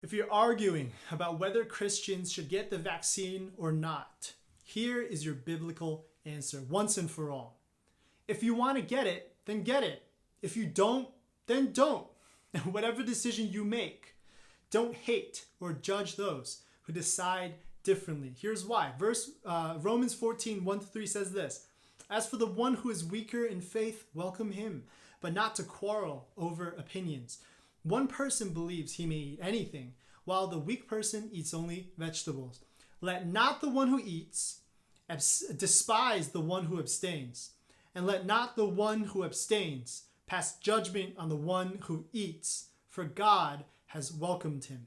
If you're arguing about whether Christians should get the vaccine or not, here is your biblical answer once and for all. If you want to get it, then get it. If you don't, then don't. And whatever decision you make, don't hate or judge those who decide differently. Here's why. Romans 14, 1-3 says this: "As for the one who is weaker in faith, welcome him, but not to quarrel over opinions. One person believes he may eat anything, while the weak person eats only vegetables. Let not the one who eats despise the one who abstains, and let not the one who abstains pass judgment on the one who eats, for God has welcomed him."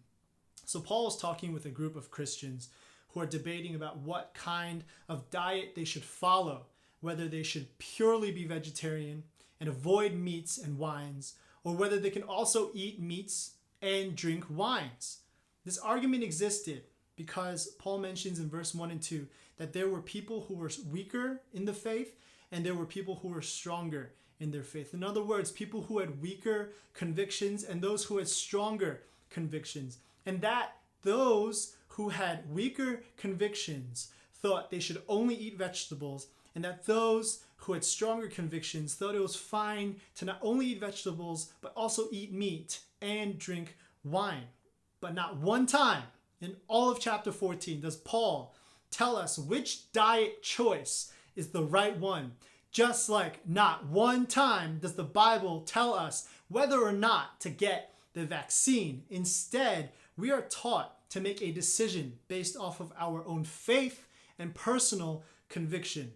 So Paul is talking with a group of Christians who are debating about what kind of diet they should follow, whether they should purely be vegetarian and avoid meats and wines, or whether they can also eat meats and drink wines. This argument existed because Paul mentions in verse 1 and 2 that there were people who were weaker in the faith and there were people who were stronger in their faith. In other words, people who had weaker convictions and those who had stronger convictions. And that those who had weaker convictions thought they should only eat vegetables, and that those who had stronger convictions thought it was fine to not only eat vegetables, but also eat meat and drink wine. But not one time in all of chapter 14 does Paul tell us which diet choice is the right one. Just like not one time does the Bible tell us whether or not to get the vaccine. Instead, we are taught to make a decision based off of our own faith and personal conviction.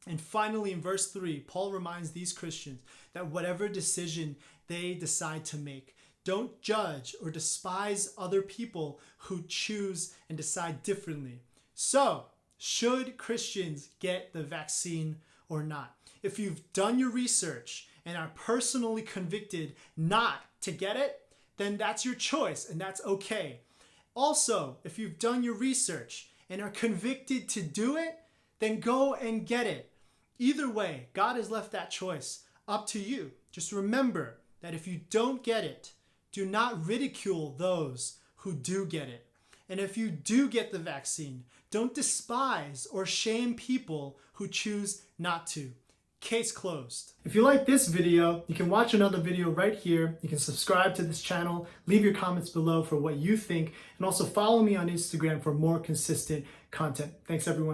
And finally, in verse 3, Paul reminds these Christians that whatever decision they decide to make, don't judge or despise other people who choose and decide differently. So, should Christians get the vaccine or not? If you've done your research and are personally convicted not to get it, then that's your choice and that's okay. Also, if you've done your research and are convicted to do it, then go and get it. Either way, God has left that choice up to you. Just remember that if you don't get it, do not ridicule those who do get it. And if you do get the vaccine, don't despise or shame people who choose not to. Case closed. If you like this video, you can watch another video right here. You can subscribe to this channel, leave your comments below for what you think, and also follow me on Instagram for more consistent content. Thanks, everyone.